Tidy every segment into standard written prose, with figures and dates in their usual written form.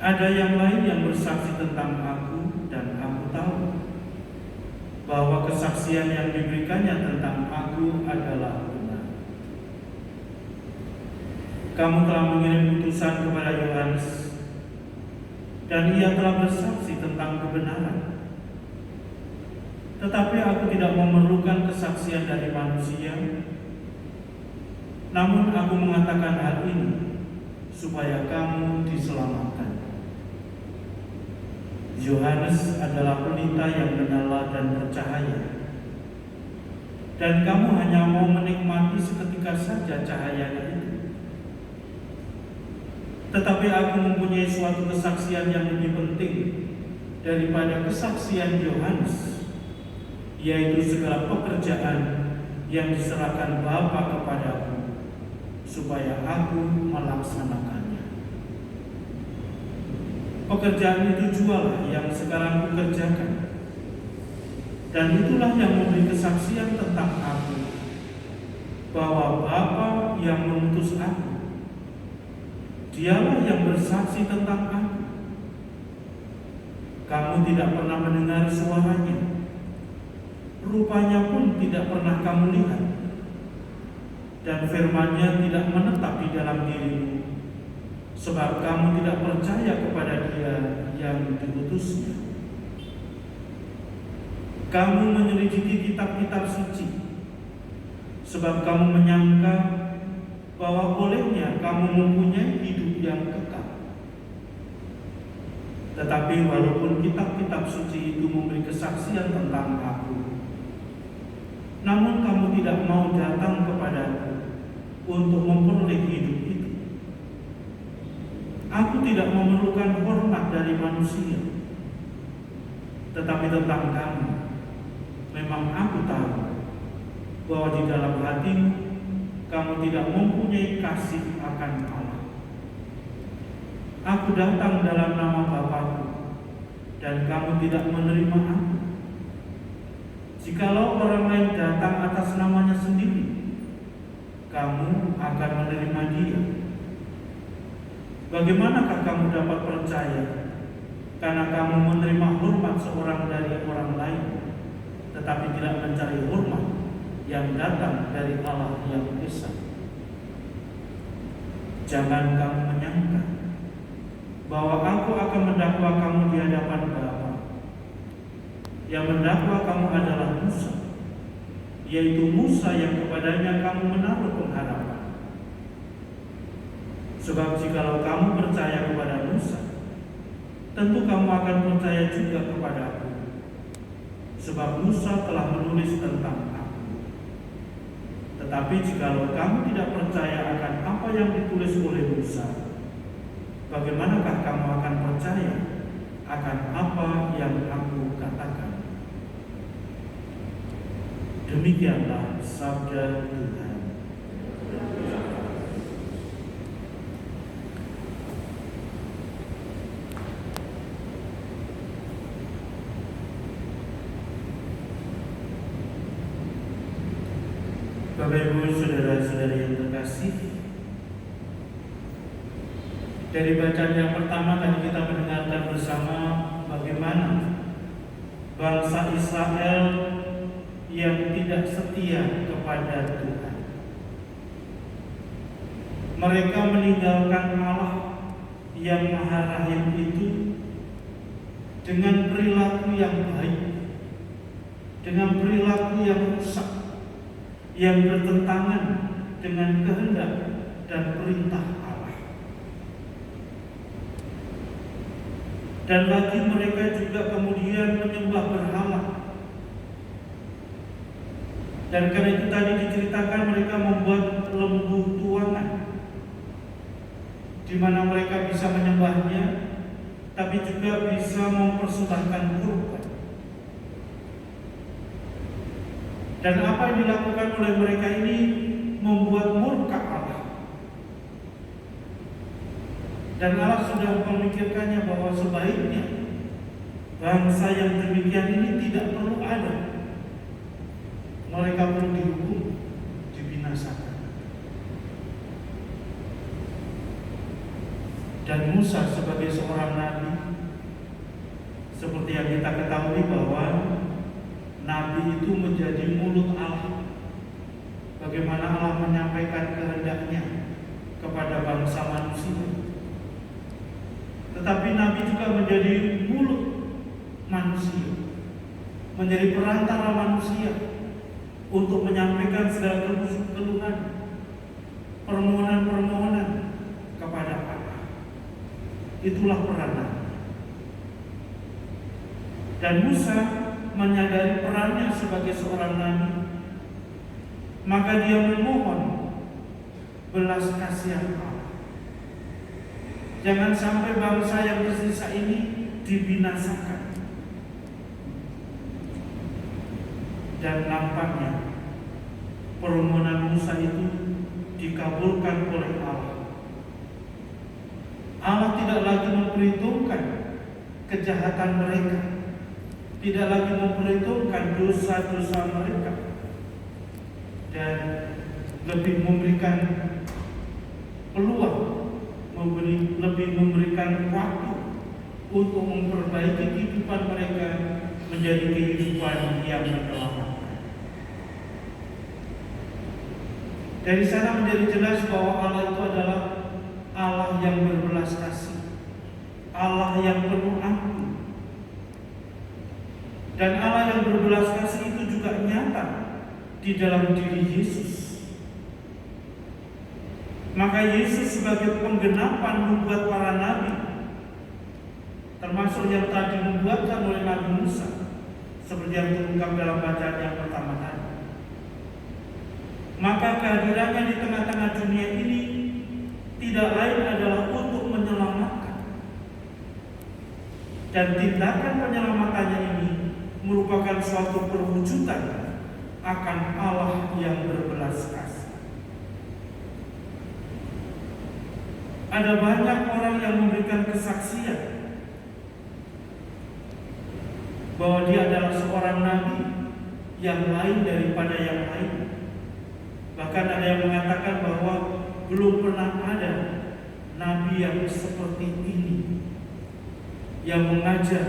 Ada yang lain yang bersaksi tentang aku, dan aku tahu bahwa kesaksian yang diberikannya tentang aku adalah benar. Kamu telah mengirim utusan kepada Yohanes, dan ia telah bersaksi tentang kebenaran. Tetapi aku tidak memerlukan kesaksian dari manusia, namun aku mengatakan hal ini supaya kamu diselamatkan. Yohanes adalah pelita yang menyala dan bercahaya, dan kamu hanya mau menikmati seketika saja cahayanya itu. Tetapi aku mempunyai suatu kesaksian yang lebih penting daripada kesaksian Yohanes, yaitu segala pekerjaan yang diserahkan Bapa kepadaku, supaya aku melaksanakannya. Pekerjaan itu jualah yang sekarang kukerjakan, dan itulah yang memberi kesaksian tentang aku, bahwa Bapa yang mengutus aku, Dialah yang bersaksi tentang aku. Kamu tidak pernah mendengar suaranya, rupanya pun tidak pernah kamu lihat, dan firman-Nya tidak menetap di dalam dirimu, sebab kamu tidak percaya kepada Dia yang diutusnya. Kamu menyelidiki kitab-kitab suci, sebab kamu menyangka bahwa olehnya kamu mempunyai hidup yang kekal. Tetapi walaupun kitab-kitab suci itu memberi kesaksian tentang aku, namun kamu tidak mau datang kepadaku untuk memperoleh hidup itu. Aku tidak memerlukan hormat dari manusia, tetapi tentang kamu, memang aku tahu bahwa di dalam hatimu kamu tidak mempunyai kasih akan Allah. Aku datang dalam nama Bapa-Ku, dan kamu tidak menerima aku. Jikalau orang lain datang atas namanya sendiri, kamu akan menerima dia. Bagaimanakah kamu dapat percaya karena kamu menerima hormat seorang dari orang lain, tetapi tidak mencari hormat yang datang dari Allah yang Esa? Jangan kamu menyangka bahwa aku akan mendakwa kamu di hadapan Bapa. Yang mendakwa kamu adalah Musa, yaitu Musa yang kepadanya kamu menaruh pengharapan. Sebab jikalau kamu percaya kepada Musa, tentu kamu akan percaya juga kepadaku, sebab Musa telah menulis tentang aku. Tetapi jikalau kamu tidak percaya akan apa yang ditulis oleh Musa, bagaimanakah kamu akan percaya akan apa yang aku katakan? Demikianlah sabda Tuhan. Bapak Ibu saudara-saudari yang terkasih, dari bacaan yang pertama tadi kita mendengarkan bersama bagaimana bangsa Israel yang tidak setia kepada Tuhan. Mereka meninggalkan Allah yang Maha Rahim itu dengan perilaku yang baik, dengan perilaku yang rusak, yang bertentangan dengan kehendak dan perintah Allah. Dan lagi mereka juga kemudian menyembah berhala. Dan karena itu tadi diceritakan mereka membuat lembu tuangan, di mana mereka bisa menyembahnya, tapi juga bisa mempersembahkan kurban. Dan apa yang dilakukan oleh mereka ini membuat murka Allah. Dan Allah sudah memikirkannya bahwa sebaiknya bangsa yang demikian ini tidak perlu ada. Mereka perlu dihukum, dibinasakan. Dan Musa sebagai seorang nabi, seperti yang kita ketahui bahwa nabi itu menjadi mulut Allah. Bagaimana Allah menyampaikan kehendaknya kepada bangsa manusia. Tetapi nabi juga menjadi mulut manusia, menjadi perantara manusia untuk menyampaikan segala keluhan, permohonan-permohonan kepada Allah. Itulah perannya. Dan Musa menyadari perannya sebagai seorang nabi, maka dia memohon belas kasihan Allah. Jangan sampai bangsa yang tersisa ini dibinasakan. Dan nampaknya permohonan Musa itu dikabulkan oleh Allah. Allah tidak lagi memperhitungkan kejahatan mereka, tidak lagi memperhitungkan dosa-dosa mereka, dan lebih memberikan peluang, lebih memberikan waktu untuk memperbaiki kehidupan mereka menjadi kehidupan yang menyelamatkan. Dari sana menjadi jelas bahwa Allah itu adalah Allah yang berbelas kasih, Allah yang penuh ampun. Dan Allah yang berbelas kasih itu juga nyata di dalam diri Yesus. Maka Yesus sebagai penggenapan nubuat para nabi, termasuk yang tadi dibuatkan oleh Nabi Musa, seperti yang terungkap dalam bacaan yang pertama tadi. Maka kehadirannya di tengah-tengah dunia ini tidak lain adalah untuk menyelamatkan. Dan tindakan penyelamatannya ini merupakan suatu perwujudan akan Allah yang berbelas kasih. Ada banyak orang yang memberikan kesaksian bahwa dia adalah seorang nabi yang lain daripada yang lain. Bahkan ada yang mengatakan bahwa belum pernah ada nabi yang seperti ini, yang mengajar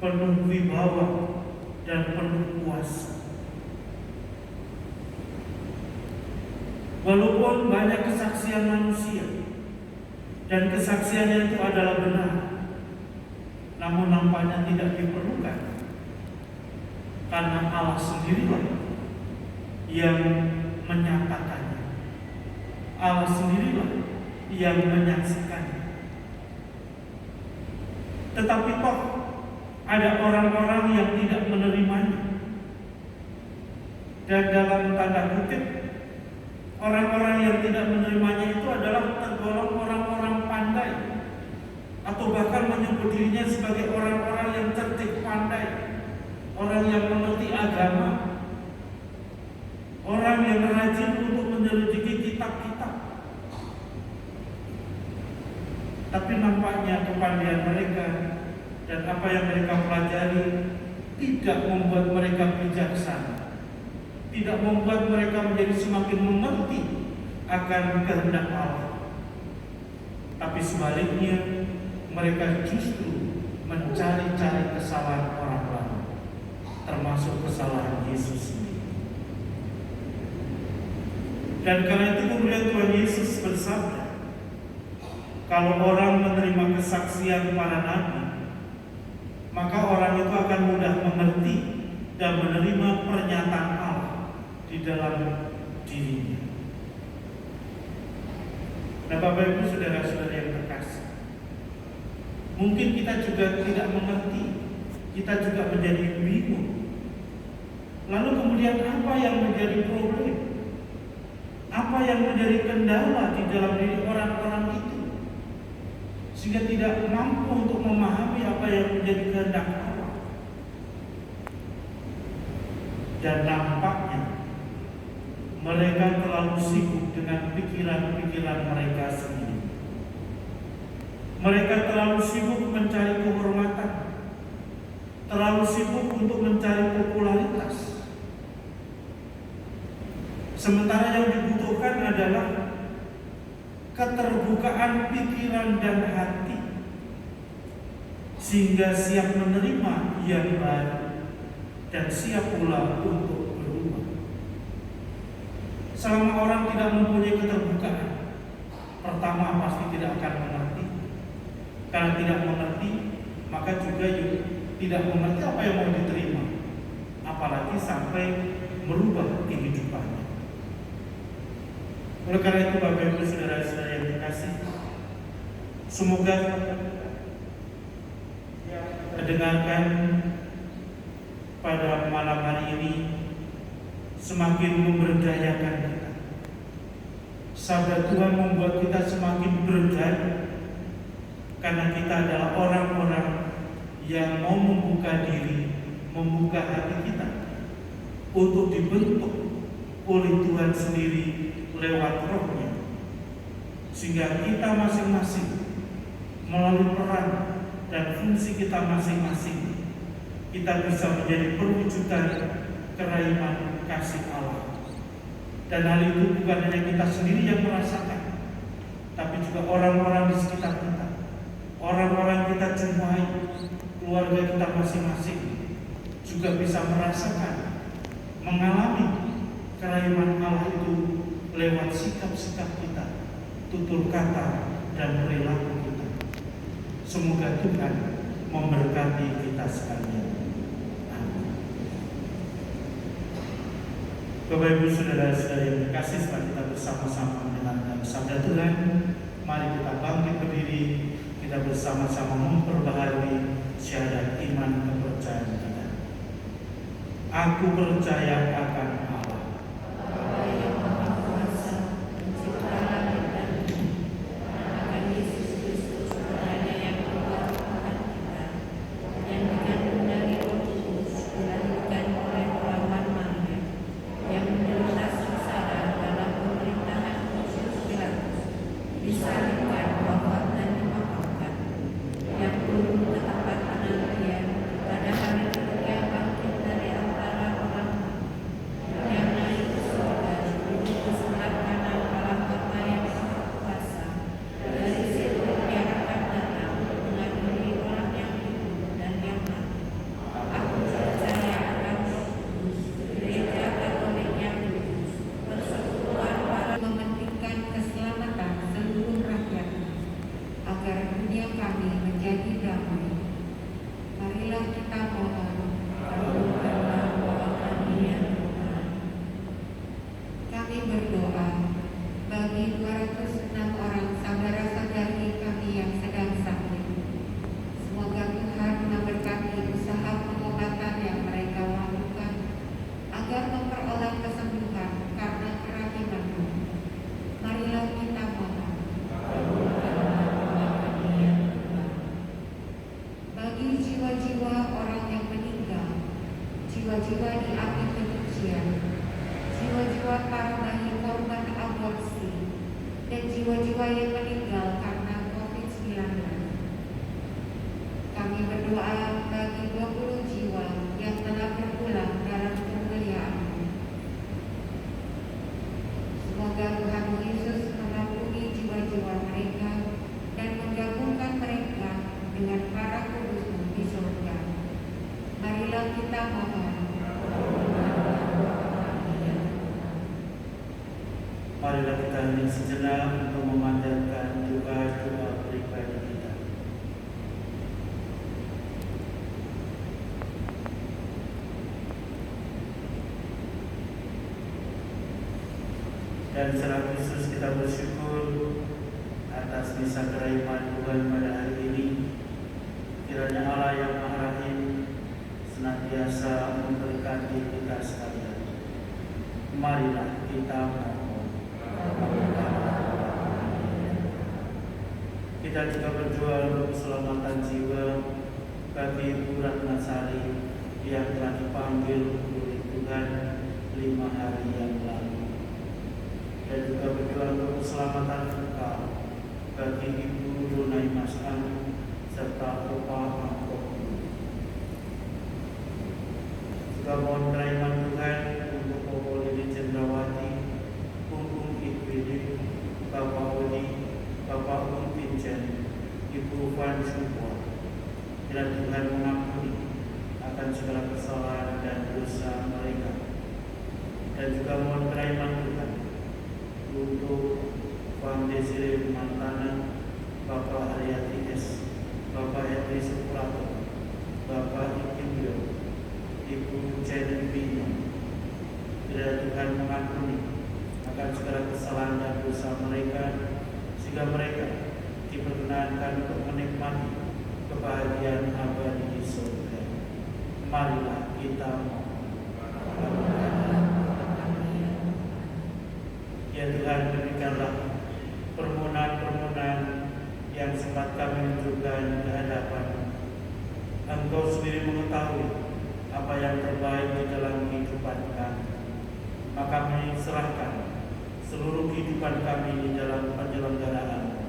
penuh wibawa dan penuh kuasa. Walaupun banyak kesaksian manusia dan kesaksiannya itu adalah benar, namun nampaknya tidak diperlukan, karena Allah sendirilah yang menyatakannya, Allah sendirilah yang menyaksikannya. Tetapi toh ada orang-orang yang tidak menerimanya. Dan dalam tanda kutip, orang-orang yang tidak menerimanya itu adalah tergolong orang-orang pandai, atau bahkan menyebut dirinya sebagai orang-orang yang cerdik pandai, orang yang mengerti agama, orang yang rajin untuk menyelidiki kitab-kitab. Tapi nampaknya kepandaian mereka dan apa yang mereka pelajari tidak membuat mereka bijaksana, tidak membuat mereka menjadi semakin mengerti akan kehendak Allah. Tapi sebaliknya, mereka justru mencari-cari kesalahan orang lain, termasuk kesalahan Yesus sendiri. Dan karena itu kemudian Tuhan Yesus bersabda, kalau orang menerima kesaksian para nabi, maka orang itu akan mudah mengerti dan menerima pernyataan Allah di dalam dirinya. Nah, Bapak Ibu saudara-saudara yang terkasih, mungkin kita juga tidak mengerti, kita juga menjadi bingung. Lalu kemudian apa yang menjadi problem? Apa yang menjadi kendala di dalam diri orang-orang itu, sehingga tidak mampu untuk memahami apa yang menjadi kehendak Allah? Dan nampaknya mereka terlalu sibuk dengan pikiran-pikiran mereka sendiri. Mereka terlalu sibuk mencari kehormatan, terlalu sibuk untuk mencari popularitas. Sementara yang dibutuhkan adalah keterbukaan pikiran dan hati, sehingga siap menerima yang baru dan siap pula untuk berubah. Selama orang tidak mempunyai keterbukaan, pertama pasti tidak akan mengerti. Karena tidak mengerti, maka juga tidak mengerti apa yang mau diterima, apalagi sampai merubah kehidupannya. Oleh karena itu, Bapak Ibu saudara-saudara yang dikasih, semoga mendengarkan pada malam hari ini semakin memberdayakan kita. Sabda Tuhan membuat kita semakin berdaya, karena kita adalah orang-orang yang mau membuka diri, membuka hati kita untuk dibentuk oleh Tuhan sendiri lewat Roh-Nya, sehingga kita masing-masing melalui peran dan fungsi kita masing-masing, kita bisa menjadi perwujudan kerahiman kasih Allah. Dan hal itu bukan hanya kita sendiri yang merasakan, tapi juga orang-orang di sekitar kita, orang-orang kita jumpai, keluarga kita masing-masing juga bisa merasakan, mengalami kerahiman Allah itu lewat sikap-sikap kita, tutur kata, dan perilaku kita. Semoga Tuhan memberkati kita sekalian. Amin. Bapak Ibu saudara-saudara yang dikasih, setelah kita bersama-sama mendengarkan sabda Tuhan, mari kita bangkit berdiri, kita bersama-sama memperbaharui syahadat iman kepercayaan kita. Aku percaya akan Allah, Bapa yang Maha Kuasa, Pencipta langit dan bumi, akan Yesus Kristus putranya yang keluar Tuhan kita, yang dikandung dari Roh Kudus, dilahirkan oleh perawan Maria, yang menderita sengsara dalam pemerintahan Pontius Pilatus, disalibkan, wafat dan dimakamkan, yang turun ke tempat penantian, pada hari ketiga bangkit dari antara orang mati, yang naik ke surga, duduk di sebelah kanan Allah Bapa yang Maha Kuasa. Dari situ Dia akan datang mengadili orang yang hidup dan yang mati. Aku percaya akan Roh Kudus, Gereja Katolik yang kudus, persekutuan para mementingkan keselamatan seluruh rakyatnya, agar dunia kami menjadi damai. Marilah kita mohon, kabulkanlah doa kami ya Tuhan. Kami berdoa bagi 206 orang saudara-saudari kami yang sedang sakit. Semoga Tuhan memberkati usaha pengobatan yang mereka lakukan, agar memperoleh kesembuhan karena kerahiman-Mu. Marilah kita mohon, kabulkanlah doa kami ya Tuhan. Bagi jiwa-jiwa orang yang meninggal, jiwa-jiwa di api kesucian, jiwa-jiwa para bayi korban aborsi, dan jiwa-jiwa yang meninggal karena COVID-19. Kami berdoa bagi 20 jiwa yang telah berpulang dalam kemuliaan-Mu. Semoga Tuhan Yesus mengampuni jiwa-jiwa mereka dan menggabungkan mereka dengan para kudus-Mu di surga. Marilah kita mohon. marilah kita hening sejenak untuk memanjatkan doa-doa pribadi kita. Dan secara khusus kita bersyukur atas misa kerahiman Tuhan pada hari ini. Kiranya Allah yang Maha Rahim senantiasa memberkati kita sekalian. Marilah kita mohon. Kita juga berdoa untuk keselamatan jiwa bagi Ibu Ratnasari yang telah dipanggil oleh Tuhan 5 hari yang lalu. Dan juga berdoa untuk keselamatan kekal bagi Ibu Runai Mas Anu serta Opa Angkok. Juga mohon kerahiman Tuhan untuk Bapak Lili Cendrawati, Punggung IPD, Bapak Odi, Dufan Syukur. Bila Tuhan mengampuni akan segala kesalahan dan dosa mereka. Dan juga mohon kiraiman Tuhan untuk Bang Desire Mantana, Bapak Haryati S, Bapak Hetri Suprato, Bapak Ikimio, Ibu Janet Bino. Bila Tuhan mengampuni akan segala kesalahan dan dosa mereka, sehingga mereka diperkenankan untuk menikmati kebahagiaan abadi di surga. Marilah kita ya Tuhan, berikanlah permohonan-permohonan yang sempat kami unjukkan di hadapan. Engkau sendiri mengetahui apa yang terbaik di dalam kehidupan kami. Maka kami serahkan seluruh kehidupan kami di dalam penyelenggaraan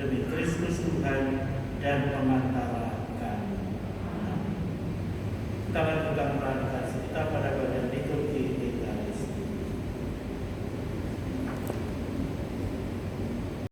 demi Kristus Tuhan dan pengantar